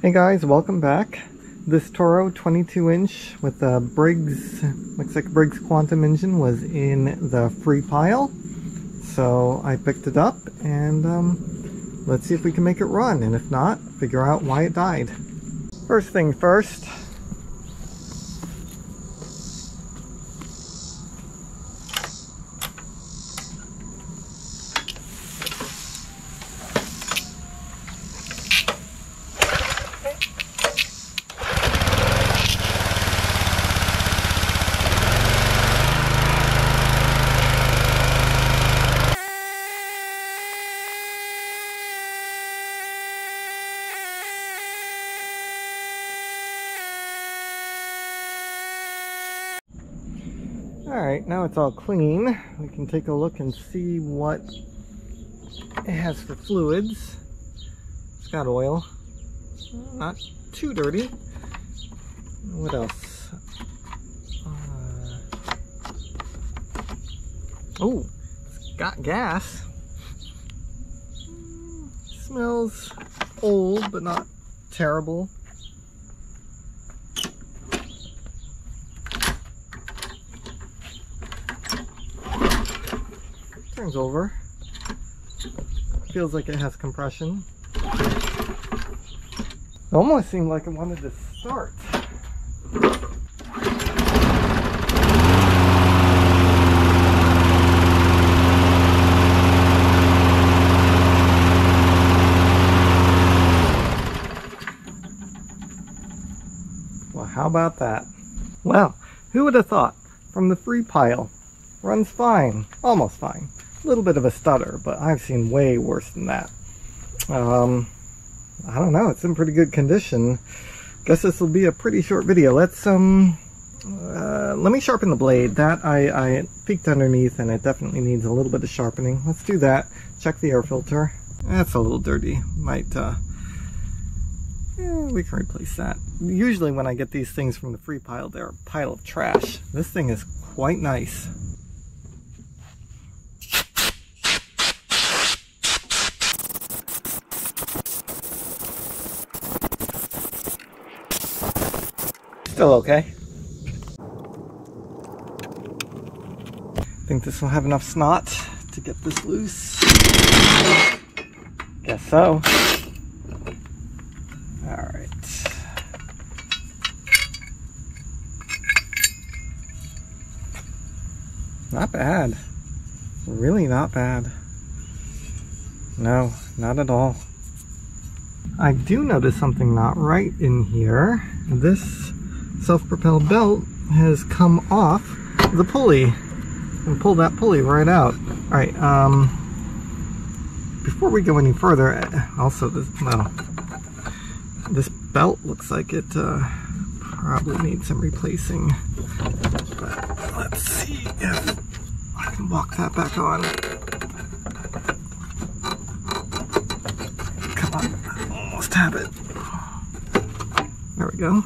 Hey guys, welcome back. This Toro 22-inch with a Briggs, looks like a Briggs Quantum engine, was in the free pile. So I picked it up and let's see if we can make it run, and if not, figure out why it died. First thing first. Alright, now it's all clean. We can take a look and see what it has for fluids. It's got oil. Not too dirty. What else? Oh, it's got gas. Smells old, but not terrible. Turns over. Feels like it has compression. It almost seemed like it wanted to start. Well, how about that? Well, who would have thought? From the free pile. Runs fine. Almost fine. A little bit of a stutter, but I've seen way worse than that. I don't know, it's in pretty good condition. Guess this will be a pretty short video. Let's let me sharpen the blade. That I peeked underneath and it definitely needs a little bit of sharpening. Let's do that. Check the air filter. That's a little dirty. Might we can replace that. Usually when I get these things from the free pile, they're a pile of trash. This thing is quite nice. Still okay. Think this will have enough snot to get this loose. Guess so. Alright. Not bad. Really not bad. No, not at all. I do notice something not right in here. This self-propelled belt has come off the pulley and pull that pulley right out. Alright, before we go any further, also this belt looks like it probably needs some replacing, but let's see if I can walk that back on. Come on, I almost have it. There we go.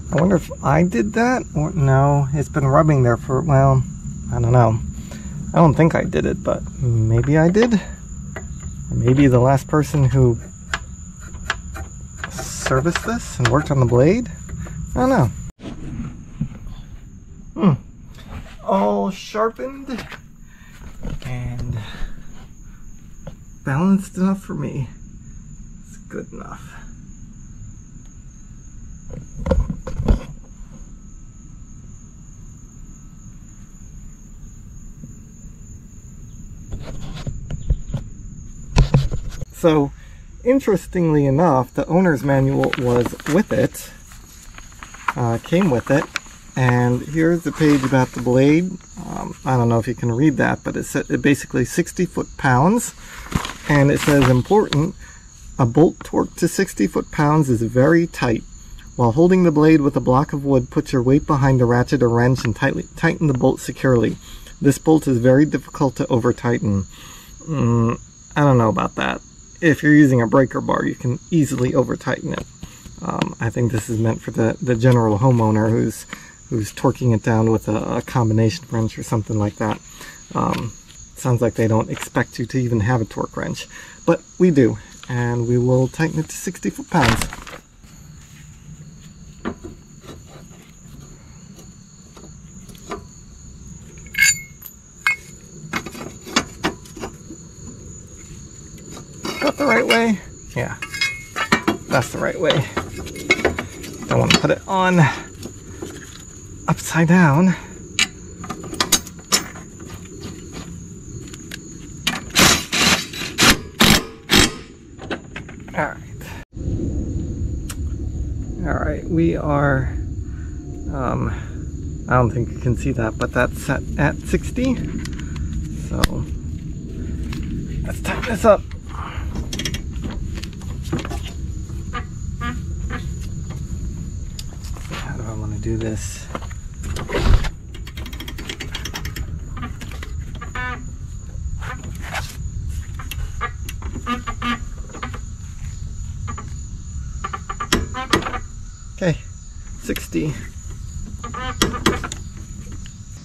I wonder if I did that, or no, it's been rubbing there for, well, I don't know. I don't think I did it, but maybe I did. Or maybe the last person who serviced this and worked on the blade? I don't know. All sharpened and balanced enough for me. It's good enough. So, interestingly enough, the owner's manual was with it, came with it, and here's the page about the blade. I don't know if you can read that, but it basically 60 foot-pounds, and it says, important, a bolt torque to 60 foot-pounds is very tight. While holding the blade with a block of wood, put your weight behind a ratchet or wrench and tighten the bolt securely. This bolt is very difficult to over-tighten. I don't know about that. If you're using a breaker bar, you can easily over tighten it. I think this is meant for the general homeowner who's torquing it down with a combination wrench or something like that. Sounds like they don't expect you to even have a torque wrench, but we do, and we will tighten it to 60 foot-pounds. Is that the right way? Yeah, that's the right way. Don't want to put it on upside down. Alright, we are, I don't think you can see that, but that's set at 60. So, let's tighten this up. How do I want to do this? Okay, 60.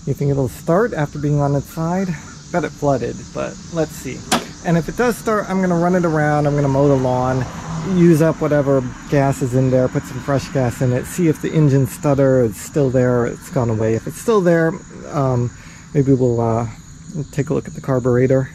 You think it'll start after being on its side? Bet it flooded, but let's see. And if it does start, I'm gonna run it around, I'm gonna mow the lawn, use up whatever gas is in there, put some fresh gas in it, see if the engine stutter is still there or it's gone away. If it's still there, maybe we'll take a look at the carburetor.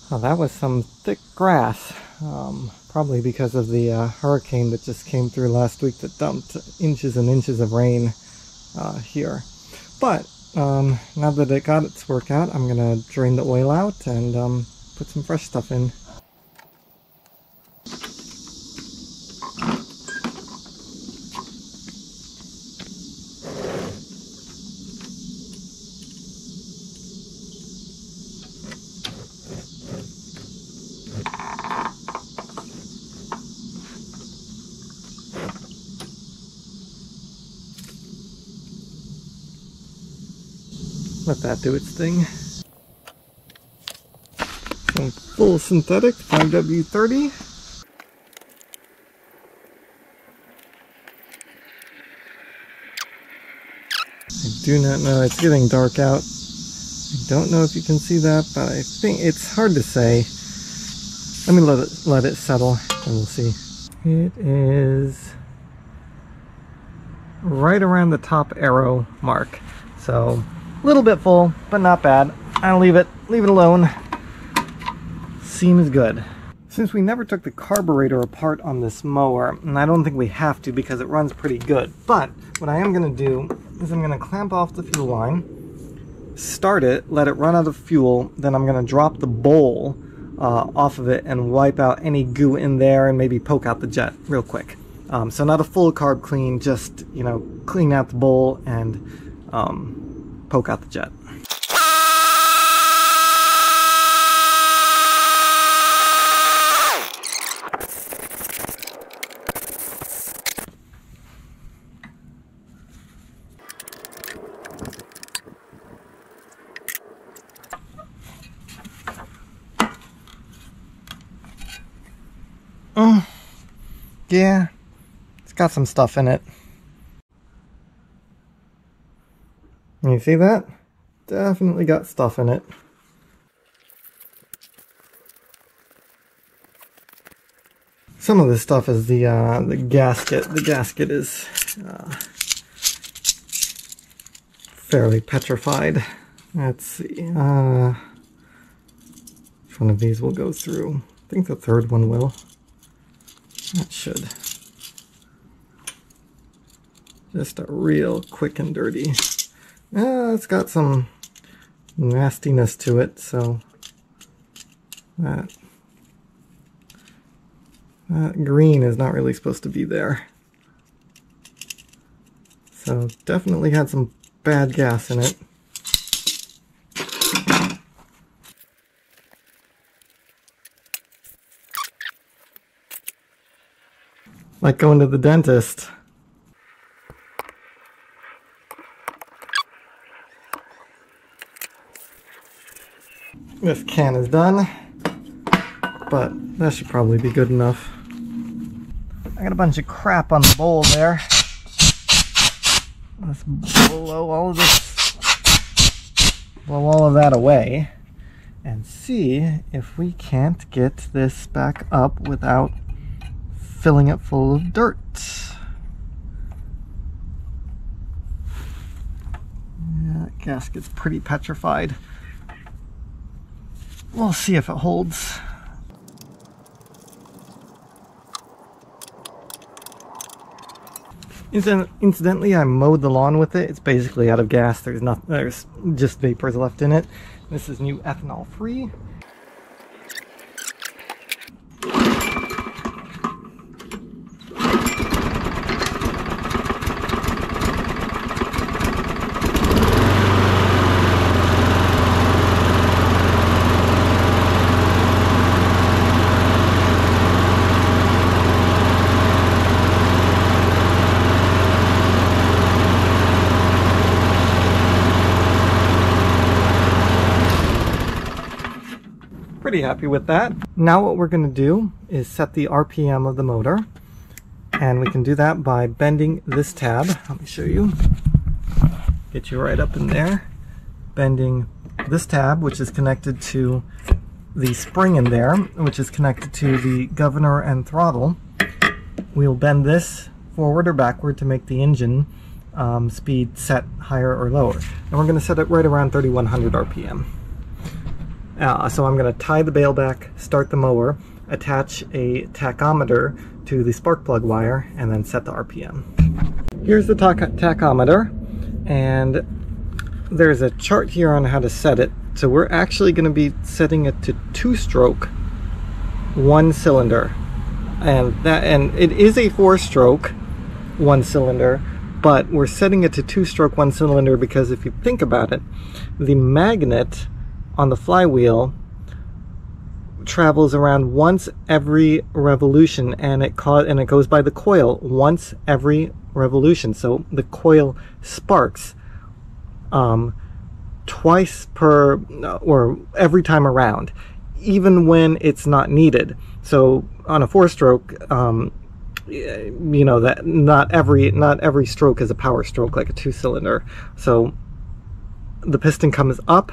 Well, that was some thick grass, probably because of the hurricane that just came through last week that dumped inches and inches of rain here. But now that it got its work out, I'm going to drain the oil out and put some fresh stuff in. Let that do its thing. Some full synthetic 5W30. I do not know, it's getting dark out. I don't know if you can see that, but I think it's hard to say. Let me let it settle and we'll see. It is right around the top arrow mark. So a little bit full, but not bad. I'll leave it alone. Seems good. Since we never took the carburetor apart on this mower, and I don't think we have to because it runs pretty good, but what I am going to do is I'm going to clamp off the fuel line, start it, let it run out of fuel, then I'm going to drop the bowl off of it and wipe out any goo in there and maybe poke out the jet real quick. So not a full carb clean, just, you know, clean out the bowl and poke out the jet. Yeah, it's got some stuff in it. You see that? Definitely got stuff in it. Some of this stuff is the gasket. The gasket is fairly petrified. Let's see. Which one of these will go through? I think the third one will. That should. Just a real quick and dirty. It's got some nastiness to it, so that green is not really supposed to be there. So definitely had some bad gas in it. Like going to the dentist. This can is done, but that should probably be good enough. I got a bunch of crap on the bowl there. Let's blow all of that away and see if we can't get this back up without filling it full of dirt. Yeah, that gasket's pretty petrified. We'll see if it holds. Incidentally, I mowed the lawn with it. It's basically out of gas. There's just vapors left in it. This is new ethanol free. Pretty happy with that. Now what we're going to do is set the RPM of the motor, and we can do that by bending this tab. Let me show you. Get you right up in there. Bending this tab, which is connected to the spring in there, which is connected to the governor and throttle. We'll bend this forward or backward to make the engine speed set higher or lower. And we're going to set it right around 3100 RPM. So I'm going to tie the bail back, start the mower, attach a tachometer to the spark plug wire, and then set the RPM. Here's the tachometer, and there's a chart here on how to set it. So we're actually going to be setting it to 2-stroke, 1 cylinder, and it is a 4-stroke, 1 cylinder, but we're setting it to 2-stroke, 1 cylinder because if you think about it, the magnet on the flywheel travels around once every revolution, and it goes by the coil once every revolution. So the coil sparks twice per or every time around, even when it's not needed. So on a 4-stroke, you know that not every stroke is a power stroke like a 2-cylinder. So the piston comes up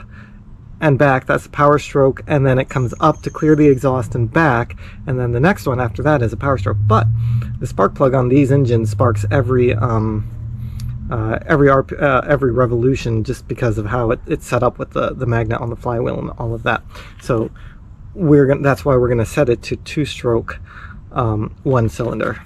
and back, that's a power stroke, and then it comes up to clear the exhaust and back, and then the next one after that is a power stroke. But the spark plug on these engines sparks every revolution, just because of how it's set up with the magnet on the flywheel and all of that. So that's why we're gonna set it to 2-stroke, 1 cylinder.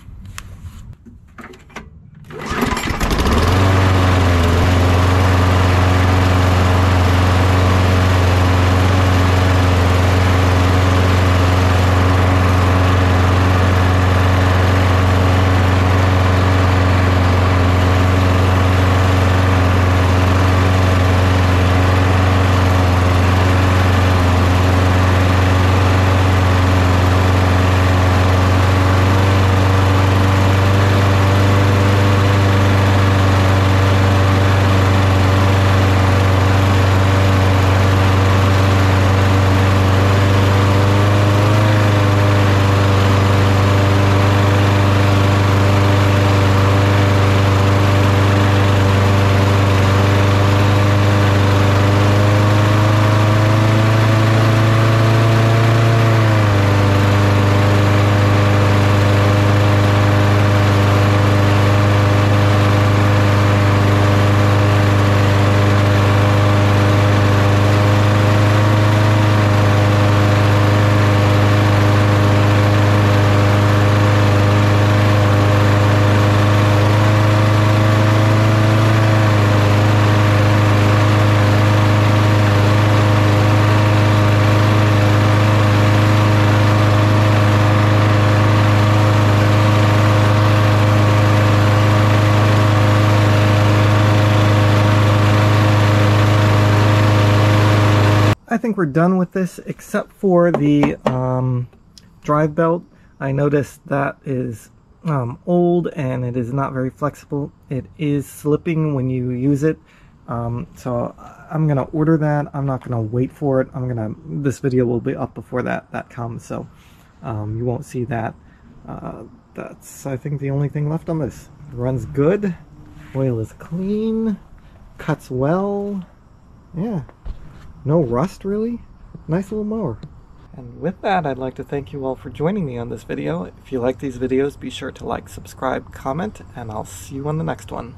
think we're done with this, except for the drive belt. I noticed that is old and it is not very flexible. It is slipping when you use it. So I'm gonna order that. I'm not gonna wait for it. This video will be up before that comes, so you won't see that. That's, I think, the only thing left on this. It runs good. Oil is clean. Cuts well. Yeah. No rust, really. Nice little mower. And with that, I'd like to thank you all for joining me on this video. If you like these videos, be sure to like, subscribe, comment, and I'll see you on the next one.